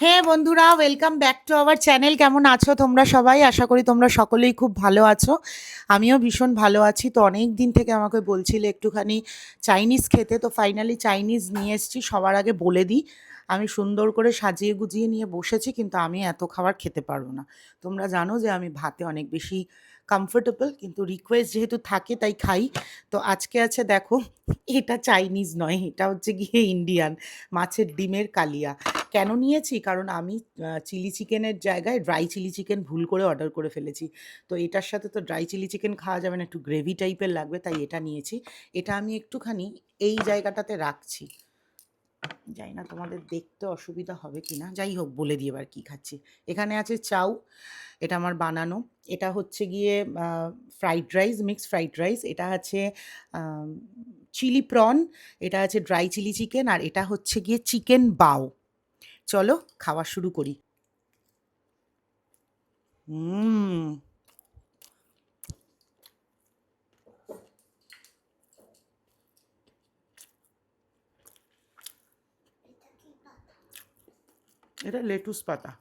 হ্যাঁ বন্ধুরা, welcome back to our channel. কেমন আছো তোমরা সবাই? আশা করি তোমরা সকলেই খুব ভালো আছো। আমিও ভীষণ ভালো আছি। তো অনেক দিন থেকে আমাকে বলছিলে একটুখানি চাইনিজ খেতে, তো ফাইনালি চাইনিজ নিয়ে এসেছি। সবার আগে বলে দিই, আমি সুন্দর করে সাজিয়ে গুজিয়ে নিয়ে বসেছি, কিন্তু আমি এত খাবার খেতে পারবো না। তোমরা জানো যে আমি ভাতে অনেক বেশি কমফোর্টেবল, কিন্তু রিকোয়েস্ট যেহেতু থাকে তাই খাই। তো আজকে আছে দেখো, এটা চাইনিজ নয়, এটা হচ্ছে গিয়ে ইন্ডিয়ান মাছের ডিমের কালিয়া। কেন নিয়েছি? কারণ আমি চিলি চিকেনের জায়গায় ড্রাই চিলি চিকেন ভুল করে অর্ডার করে ফেলেছি। তো এটার সাথে তো ড্রাই চিলি চিকেন খাওয়া যাবে না, একটু গ্রেভি টাইপের লাগবে, তাই এটা নিয়েছি। এটা আমি একটুখানি এই জায়গাটাতে রাখছি। জানি না তোমাদের দেখতে অসুবিধা হবে কি না, যাই হোক বলে দিই এবার কী খাচ্ছি। এখানে আছে চাউ, এটা আমার বানানো। এটা হচ্ছে গিয়ে fried rice, mixed fried rice. এটা আছে চিলি প্রন, এটা আছে ড্রাই চিলি চিকেন, আর এটা হচ্ছে গিয়ে চিকেন বাও। চলো খাওয়া শুরু করি। হুম, এটা লেটুস পাতা।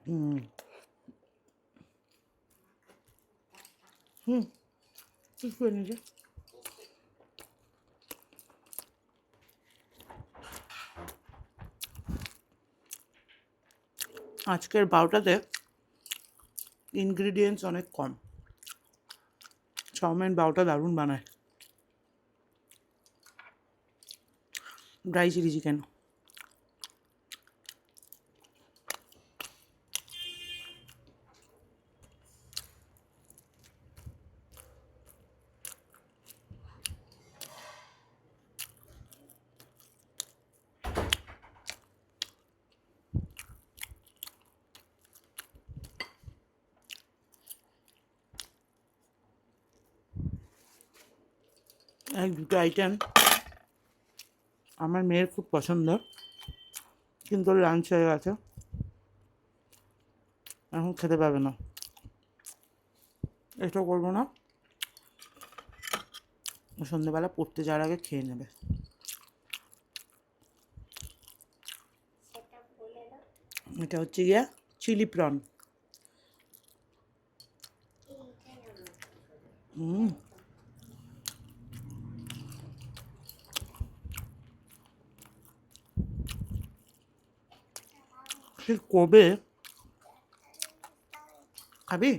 হুম হুম, ঠিক করে নিজে। আজকের বারোটাতে ইনগ্রিডিয়েন্টস অনেক কম। চাউমিন বারোটা দারুণ বানায়। Dry chilli chicken. এক দুটো আইটেম আমার মেয়ের খুব পছন্দ, কিন্তু লাঞ্চ হয়ে গেছে, এখন খেতে পাবে না। এটা করবো না, সন্ধ্যেবেলা পড়তে যাওয়ার আগে খেয়ে নেবে। এটা হচ্ছে গিয়া চিলি প্রন। হুম, সে কবে খাবি?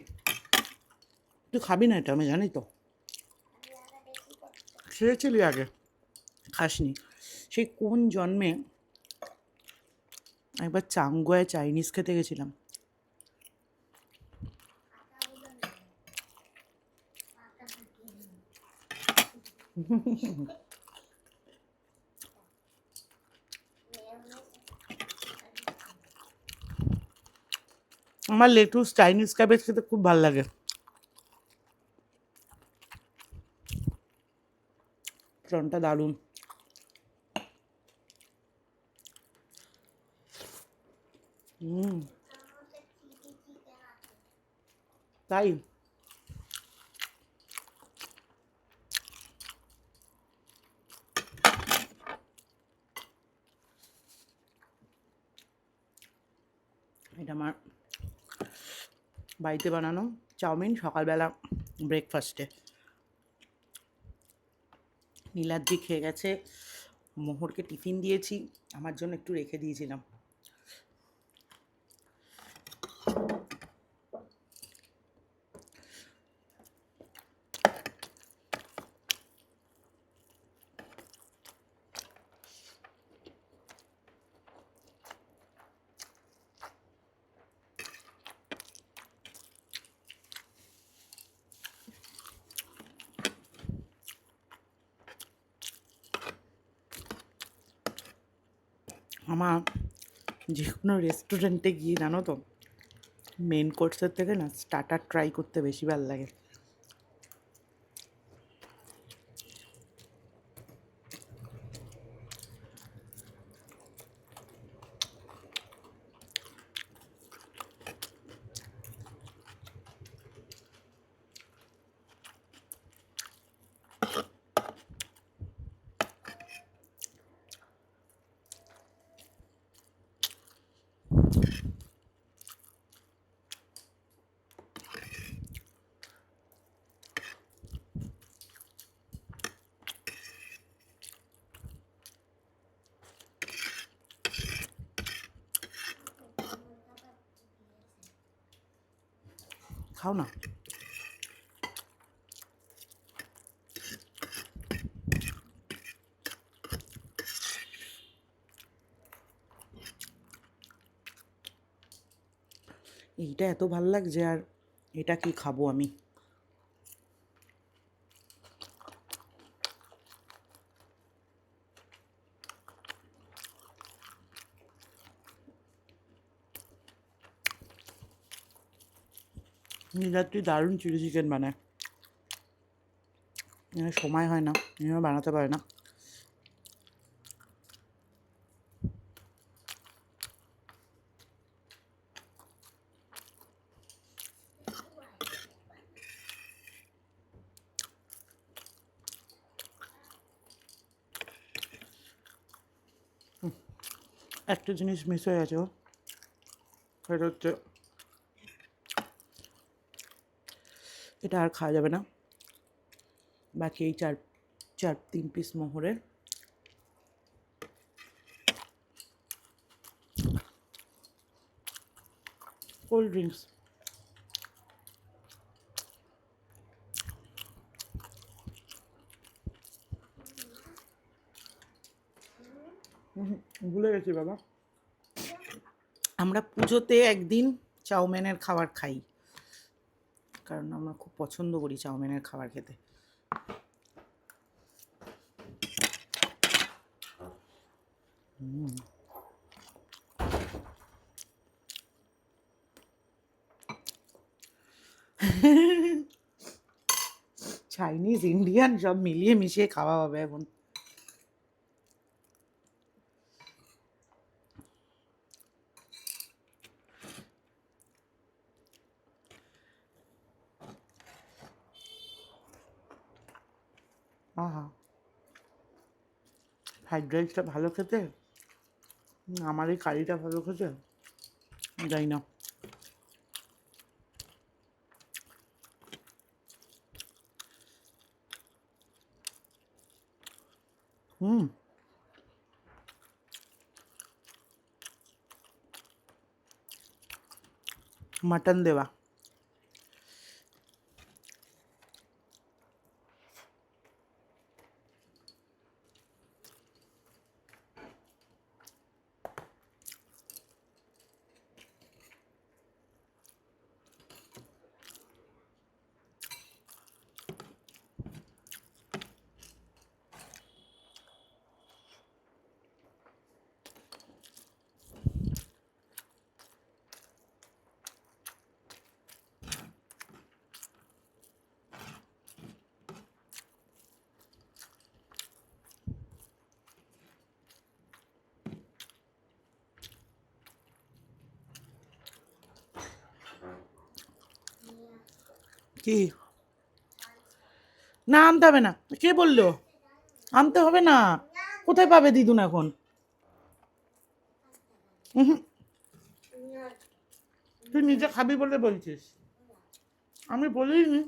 তুই খাবি না এটা আমি জানি তো। খেয়েছিলি আগে, খাসনি। সেই কোন জন্মে একবার চাংগোয় চাইনিজ খেতে গেছিলাম। আমার লেটুস চাইনিজ ক্যাবেজ খেতে খুব ভালো লাগে। প্রনটা দারুণ। হুম, তাই এটা আমার বাড়িতে বানানো চাউমিন, সকালবেলা ব্রেকফাস্টে। নীলাদ্রি খেয়ে গেছে, মোহরকে টিফিন দিয়েছি, আমার জন্য একটু রেখে দিয়েছিলাম। আমার যে কোনো রেস্টুরেন্টে গিয়ে জানো তো, মেন কোর্সের থেকে না স্টার্টার ট্রাই করতে বেশি ভালো লাগে। খাও না। এইটা এত ভাল লাগছে, আর এটা কি খাবো আমি। নীলাদ্রি দারুণ চিলি চিকেন বানায়, সময় হয় না, বানাতে পারে না। একটা জিনিস মিস হয়ে গেছে, সেটা হচ্ছে এটা আর খাওয়া যাবে না। বাকি এই চার চার 3 পিস মোহরের কোল্ড ড্রিঙ্কস। ভুলে গেছি বাবা, আমরা পুজোতে একদিন চাউমিনের খাবার খাই, কারণ আমরা খুব পছন্দ করি চাউমিনের খাবার খেতে। চাইনিজ ইন্ডিয়ান সব মিলিয়ে মিশিয়ে খাওয়া হবে এখন। আহা, ফ্রাইড রাইসটা ভালো খেতে, আমার এই কারিটা ভালো খেতে, যাই না। মাটন দেওয়া। কি না আনতে হবে না, কে বললো আনতে হবে না? কোথায় পাবে দিদুন এখন? তুই নিজে খাবি বলে বলছিস, আমি বলিনি।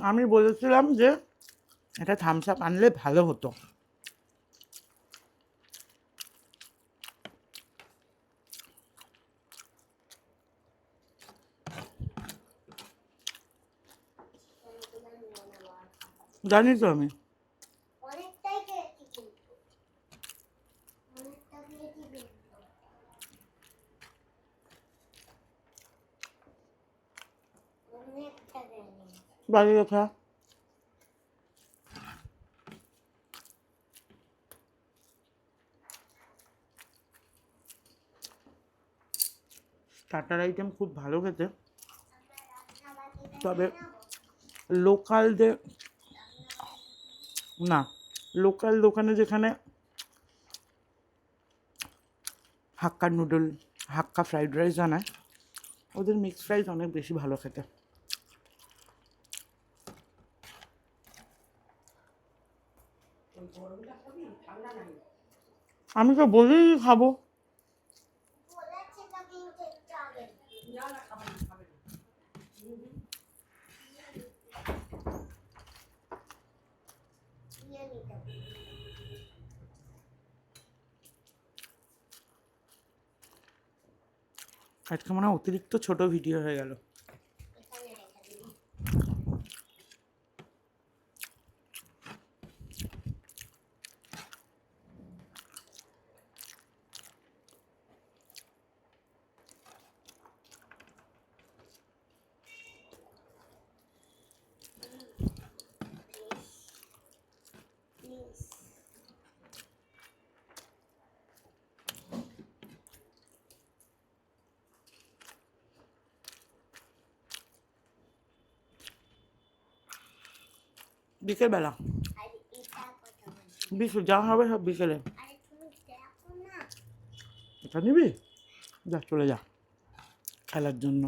আমি বলেছিলাম যে এটা থামস আপ আনলে ভালো হতো। জানি তো আমি। বাড়ি কথা স্টার্টার আইটেম খুব ভালো খেতে, তবে লোকাল যে না, লোকাল দোকানে যেখানে হাক্কা নুডল, হাক্কা ফ্রাইড রাইস বানায়, ওদের মিক্সড রাইস অনেক বেশি ভালো খেতে। আমি তো বলেই খাবো। আজকে মনে হয় অতিরিক্ত ছোট ভিডিও হয়ে গেল। বিকেলবেলা বিকেল যা হবে সব বিকেলে। এটা নিবি? যা চলে যা খেলার জন্য।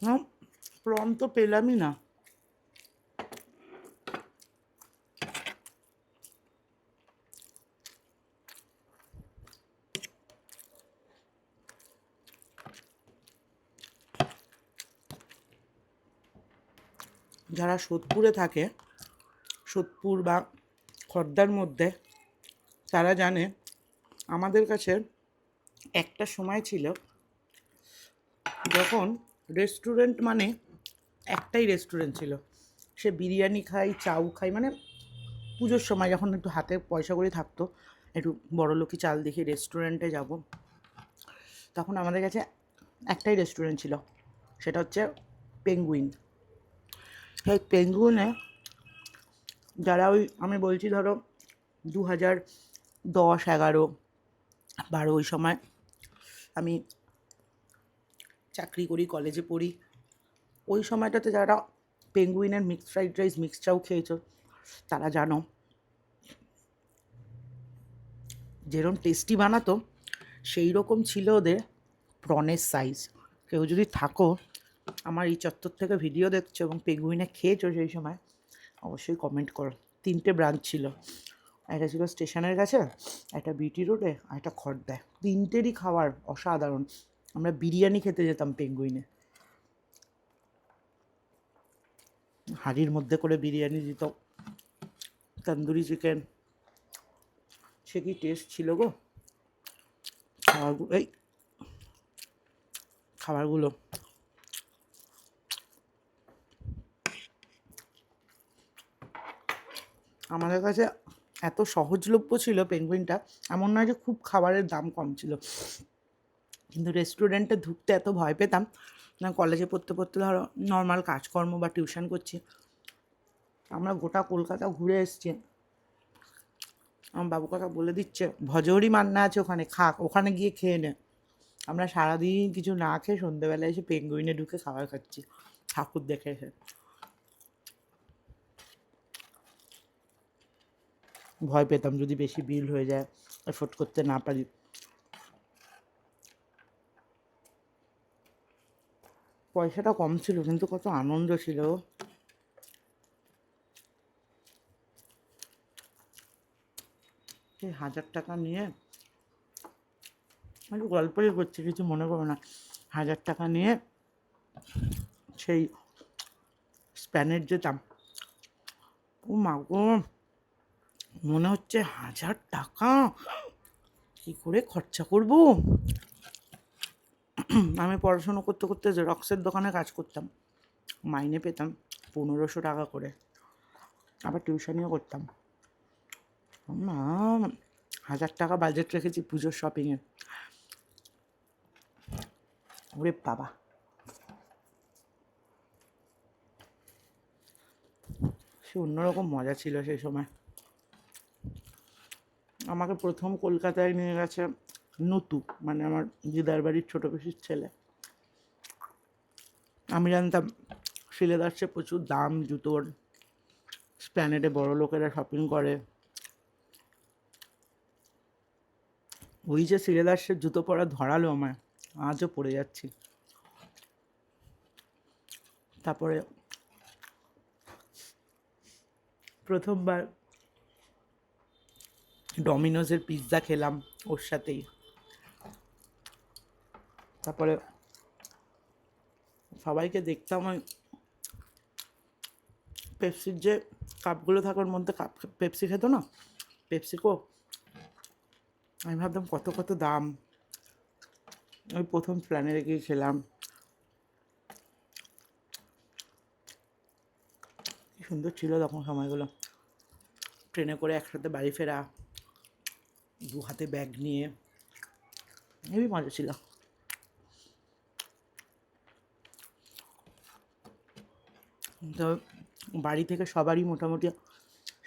না, প্রন তো পেলামই না। যারা সোদপুরে থাকে, সোদপুর বা খর্দার মধ্যে, তারা জানে আমাদের কাছে একটা সময় ছিল যখন রেস্টুরেন্ট মানে একটাই রেস্টুরেন্ট ছিল। সে বিরিয়ানি খাই, চাউ খাই, মানে পুজোর সময় যখন একটু হাতে পয়সা করে থাকতো, একটু বড়লোকি চাল দেখে রেস্টুরেন্টে যাব, তখন আমাদের কাছে একটাই রেস্টুরেন্ট ছিল, সেটা হচ্ছে পেঙ্গুইন। সেই পেঙ্গুইনে যারা ওই আমি বলছি ধরো 2010, 11, 12 ওই সময় আমি চাকরি করি, কলেজে পড়ি, ওই সময়টাতে যারা পেঙ্গুইনের মিক্সড ফ্রাইড রাইস, মিক্সড চাউ খেয়েছো তারা জানো যেরকম টেস্টি বানাতো সেই রকম ছিল ওদের প্রনের সাইজ। কেউ যদি থাকো আমার এই চত্বর থেকে ভিডিও দেখছো এবং পেঙ্গুইনে খেয়েছো সেই সময়, অবশ্যই কমেন্ট করো। 3টে ব্রাঞ্চ ছিল, একটা ছিল স্টেশনের কাছে, একটা বিটি রোডে, আর একটা খড়দায়। 3টেরই খাবার অসাধারণ। আমরা বিরিয়ানি খেতে যেতাম পেঙ্গুইনে, হাঁড়ির মধ্যে করে বিরিয়ানি দিত, তন্দুরি চিকেন, সে কি টেস্ট ছিল গো খাবারগুলো। এই খাবারগুলো আমাদের কাছে এত সহজলভ্য ছিল পেঙ্গুইনটা, এমন নয় যে খুব খাবারের দাম কম ছিল, কিন্তু রেস্টুরেন্টে ঢুকতে এত ভয় পেতাম না। কলেজে পড়তে পড়তে ধরো নর্মাল কাজকর্ম বা টিউশন করছি, আমরা গোটা কলকাতা ঘুরে এসছি, আমার বাবু কাকা বলে দিচ্ছে ভজহরি মান্না আছে ওখানে, খাক, ওখানে গিয়ে খেয়ে নে। আমরা সারাদিন কিছু না খেয়ে সন্ধ্যেবেলায় এসে পেঙ্গুইনে ঢুকে খাবার খাচ্ছি ঠাকুর দেখে এসে। ভয় পেতাম যদি বেশি বিল হয়ে যায়, এফোর্ড করতে না পারি। পয়সাটা কম ছিল কিন্তু কত আনন্দ ছিল। সেই 1000 টাকা নিয়ে, একটু গল্পই করছি, কিছু মনে করো না, 1000 টাকা নিয়ে সেই স্প্যানেট যেতাম। ও মা গো, মনে হচ্ছে 1000 টাকা কী করে খরচা করব। আমি পড়াশুনো করতে করতে জেরক্সের দোকানে কাজ করতাম, মাইনে পেতাম 1500 টাকা করে, আবার টিউশনিও করতাম। মা, 1000 টাকা বাজেট রেখেছি পুজোর শপিংয়ে। ওরে বাবা, সে অন্যরকম মজা ছিল সেই সময়। আমাকে প্রথম কলকাতায় নিয়ে গেছে নতু, মানে আমার দিদার বাড়ির ছোটো পিসির ছেলে। আমি জানতাম শিলেদার্সে প্রচুর দাম জুতোর, স্প্ল্যানেডে বড় লোকেরা শপিং করে। ওই যে শিলেদার্সের জুতো পরা ধরালো আমায়, আজও পরে যাচ্ছি। তারপরে প্রথমবার ডমিনোজের পিৎজা খেলাম ওর সাথেই, তারপরে সবাইকে দেখতাম ওই পেপসির যে কাপগুলো থাকার মধ্যে কাপ পেপসি খেত না, পেপসিকো। আমি ভাবতাম কত কত দাম। ওই প্রথম প্ল্যানেরে গিয়ে খেলাম, কি সুন্দর ছিল তখন সময়গুলো। ট্রেনে করে একসাথে বাড়ি ফেরা, দু হাতে ব্যাগ নিয়ে, হেবি মজা ছিল। তো বাড়ি থেকে সবারই মোটামুটি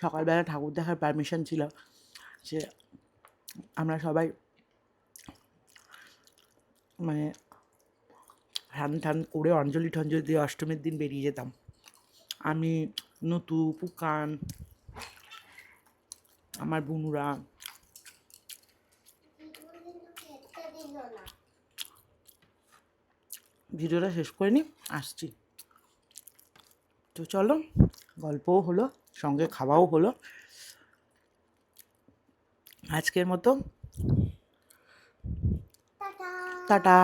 সকালবেলা ঠাকুর দেখার পারমিশন ছিল, যে আমরা সবাই মানে স্নান টান করে অঞ্জলি টঞ্জলি দিয়ে অষ্টমীর দিন বেরিয়ে যেতাম। আমি, নতু, পুকান, আমার বুনুরা। ভিডিওটা শেষ করে নি, আসছি। তো চলো, গল্পও হলো, সঙ্গে খাওয়াও হলো। আজকের মতো টাটা।